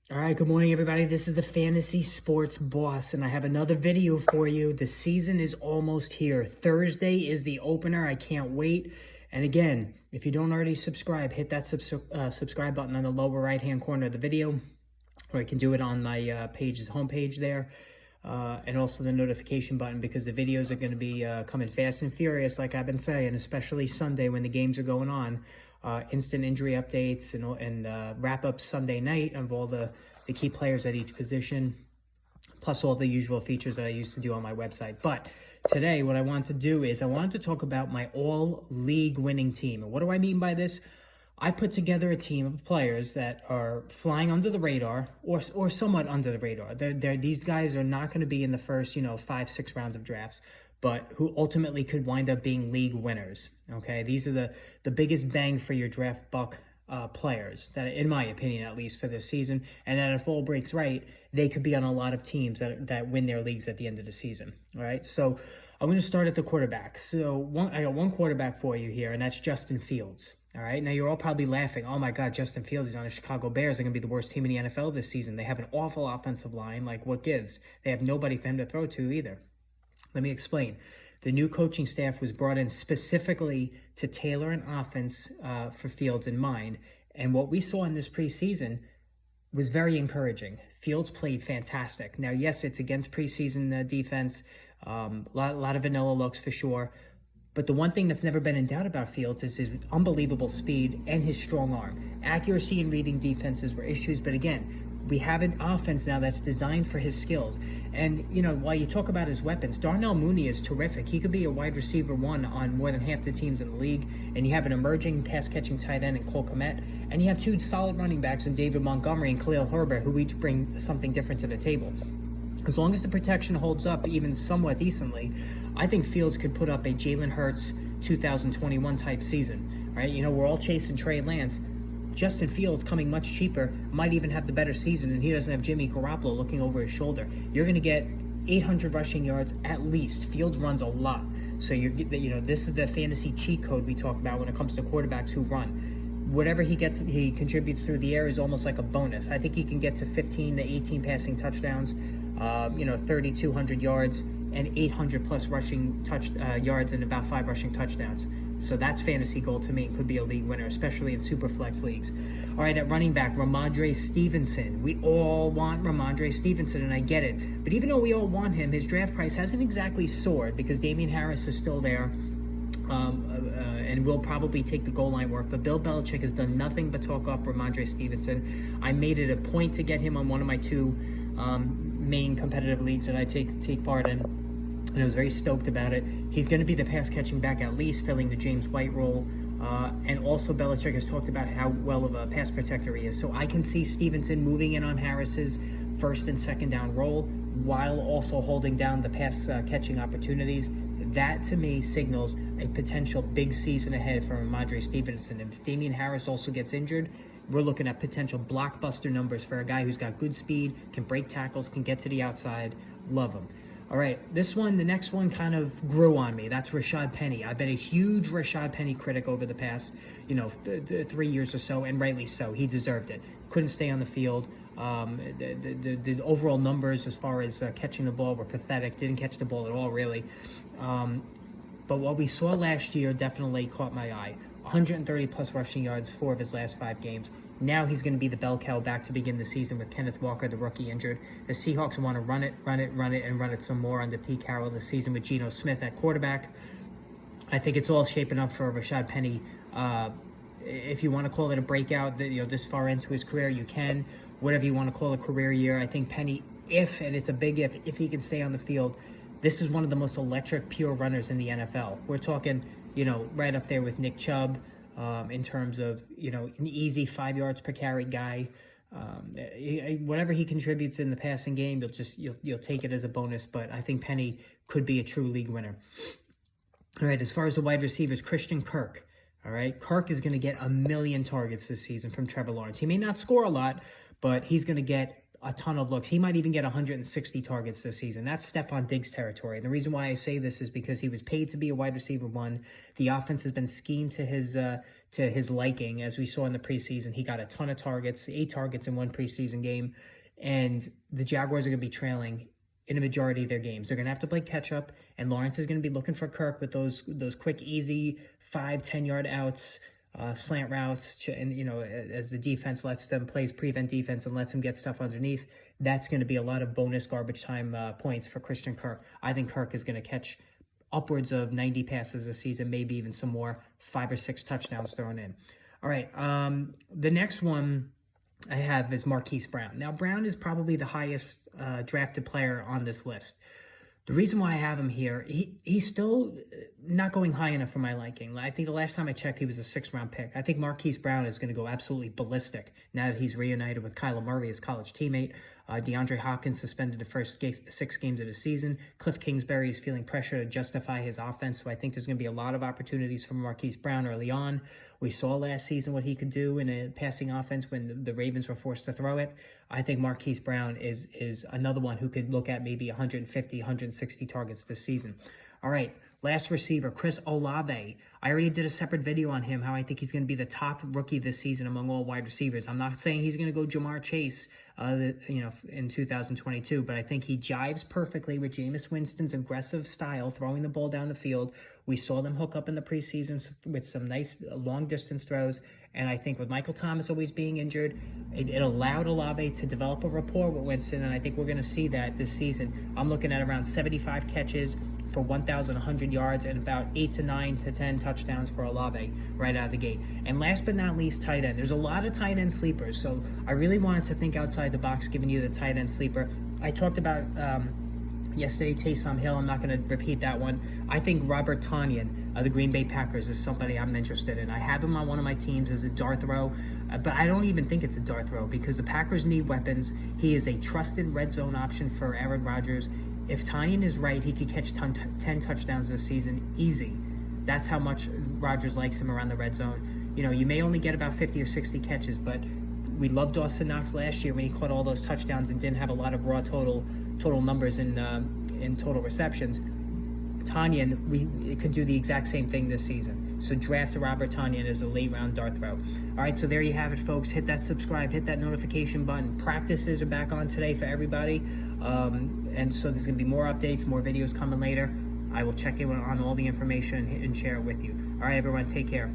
All right, good morning, everybody. This is the Fantasy Sports Boss, and I have another video for you. The season is almost here. Thursday is the opener. I can't wait. And again, if you don't already subscribe, hit that subscribe button on the lower right-hand corner of the video, or you can do it on my page's homepage there. And also the notification button, because the videos are going to be coming fast and furious, like I've been saying, especially Sunday when the games are going on. Instant injury updates and wrap-up Sunday night of all the key players at each position, plus all the usual features that I used to do on my website. But today, what I want to do is I wanted to talk about my all-league winning team. And what do I mean by this? I put together a team of players that are flying under the radar or somewhat under the radar. These guys are not going to be in the first, 5-6 rounds of drafts, but who ultimately could wind up being league winners. Okay, these are the biggest bang for your draft buck players, that, in my opinion, at least for this season. And then if all breaks right, they could be on a lot of teams that win their leagues at the end of the season. All right, so I'm going to start at the quarterback. So I got one quarterback for you here, and that's Justin Fields. All right, now you're all probably laughing. Oh my God, Justin Fields, he's on the Chicago Bears. They're going to be the worst team in the NFL this season. They have an awful offensive line. Like, what gives? They have nobody for him to throw to either. Let me explain. The new coaching staff was brought in specifically to tailor an offense for Fields in mind. And what we saw in this preseason was very encouraging. Fields played fantastic. Now, yes, it's against preseason defense. Lot of vanilla looks for sure. But the one thing that's never been in doubt about Fields is his unbelievable speed and his strong arm. Accuracy and reading defenses were issues, but again, we have an offense now that's designed for his skills. And, while you talk about his weapons, Darnell Mooney is terrific. He could be a wide receiver one on more than half the teams in the league. And you have an emerging pass-catching tight end in Cole Kmet. And you have two solid running backs in David Montgomery and Khalil Herbert, who each bring something different to the table. As long as the protection holds up even somewhat decently, I think Fields could put up a Jalen Hurts 2021 type season. Right? We're all chasing Trey Lance. Justin Fields, coming much cheaper, might even have the better season, and he doesn't have Jimmy Garoppolo looking over his shoulder. You're going to get 800 rushing yards at least. Fields runs a lot. So this is the fantasy cheat code we talk about when it comes to quarterbacks who run. Whatever he contributes through the air is almost like a bonus. I think he can get to 15 to 18 passing touchdowns, 3,200 yards, and 800 plus rushing yards and about 5 rushing touchdowns. So that's fantasy gold to me and could be a league winner, especially in super flex leagues. All right, at running back, Ramondre Stevenson. We all want Ramondre Stevenson, and I get it. But even though we all want him, his draft price hasn't exactly soared because Damian Harris is still there. And will probably take the goal line work. But Bill Belichick has done nothing but talk up Ramondre Stevenson. I made it a point to get him on one of my two main competitive leagues that I take part in, and I was very stoked about it. He's going to be the pass-catching back at least, filling the James White role. And also Belichick has talked about how well of a pass protector he is. So I can see Stevenson moving in on Harris's first and second down role while also holding down the pass catching opportunities. That, to me, signals a potential big season ahead for Ramondre Stevenson. If Damian Harris also gets injured, we're looking at potential blockbuster numbers for a guy who's got good speed, can break tackles, can get to the outside. Love him. All right, the next one kind of grew on me. That's Rashad Penny. I've been a huge Rashad Penny critic over the past, 3 years or so, and rightly so. He deserved it. Couldn't stay on the field. The overall numbers as far as catching the ball were pathetic. Didn't catch the ball at all, really. But what we saw last year definitely caught my eye. 130 plus rushing yards, 4 of his last 5 games. Now he's going to be the bell cow back to begin the season with Kenneth Walker, the rookie, injured. The Seahawks want to run it some more under Pete Carroll this season with Geno Smith at quarterback. I think it's all shaping up for Rashad Penny. If you want to call it a breakout, this far into his career, you can. Whatever you want to call a career year, I think Penny, and it's a big if he can stay on the field, this is one of the most electric pure runners in the NFL. We're talking, right up there with Nick Chubb in terms of, an easy 5 yards per carry guy. Whatever he contributes in the passing game, you'll take it as a bonus. But I think Penny could be a true league winner. All right, as far as the wide receivers, Christian Kirk. All right, Kirk is going to get 1 million targets this season from Trevor Lawrence. He may not score a lot, but he's going to get a ton of looks. He might even get 160 targets this season. That's Stephon Diggs territory. And the reason why I say this is because he was paid to be a wide receiver one. The offense has been schemed to to his liking. As we saw in the preseason, he got a ton of targets, 8 targets in one preseason game, and the Jaguars are going to be trailing in a majority of their games. They're going to have to play catch up, and Lawrence is going to be looking for Kirk with those quick, easy 5-10 yard outs, slant routes, and as the defense lets them plays prevent defense and lets them get stuff underneath. That's going to be a lot of bonus garbage time points for Christian Kirk. I think Kirk is going to catch upwards of 90 passes this season, maybe even some more, 5 or 6 touchdowns thrown in. All right, the next one I have is Marquise Brown. Now, Brown is probably the highest drafted player on this list. The reason why I have him here, he's still not going high enough for my liking. I think the last time I checked, he was a 6th-round pick. I think Marquise Brown is going to go absolutely ballistic now that he's reunited with Kyler Murray, his college teammate. DeAndre Hopkins suspended the first 6 games of the season. Cliff Kingsbury is feeling pressure to justify his offense, so I think there's going to be a lot of opportunities for Marquise Brown early on. We saw last season what he could do in a passing offense when the Ravens were forced to throw it. I think Marquise Brown is another one who could look at maybe 150, 160 targets this season. All right, last receiver, Chris Olave. I already did a separate video on him, how I think he's going to be the top rookie this season among all wide receivers. I'm not saying he's going to go Jamar Chase, in 2022, but I think he jives perfectly with Jameis Winston's aggressive style, throwing the ball down the field. We saw them hook up in the preseason with some nice long-distance throws, and I think with Michael Thomas always being injured, it allowed Olave to develop a rapport with Winston, and I think we're going to see that this season. I'm looking at around 75 catches for 1,100 yards and about 8 to 9 to 10 touchdowns for Olave right out of the gate. And last but not least, tight end. There's a lot of tight end sleepers, so I really wanted to think outside the box, giving you the tight end sleeper. I talked about yesterday Taysom Hill. I'm not going to repeat that one. I think Robert Tonyan of the Green Bay Packers is somebody I'm interested in. I have him on one of my teams as a dart throw, but I don't even think it's a dart throw because the Packers need weapons. He is a trusted red zone option for Aaron Rodgers. If Tonyan is right, he could catch 10 touchdowns this season, easy. That's how much Rodgers likes him around the red zone. You may only get about 50 or 60 catches, but we loved Dawson Knox last year when he caught all those touchdowns and didn't have a lot of raw total numbers in total receptions. Tonyan, could do the exact same thing this season. So draft Robert Tonyan as a late round dart throw. All right, so there you have it, folks. Hit that subscribe, hit that notification button. Practices are back on today for everybody. And so there's going to be more updates, more videos coming later. I will check in on all the information and share it with you. All right, everyone, take care.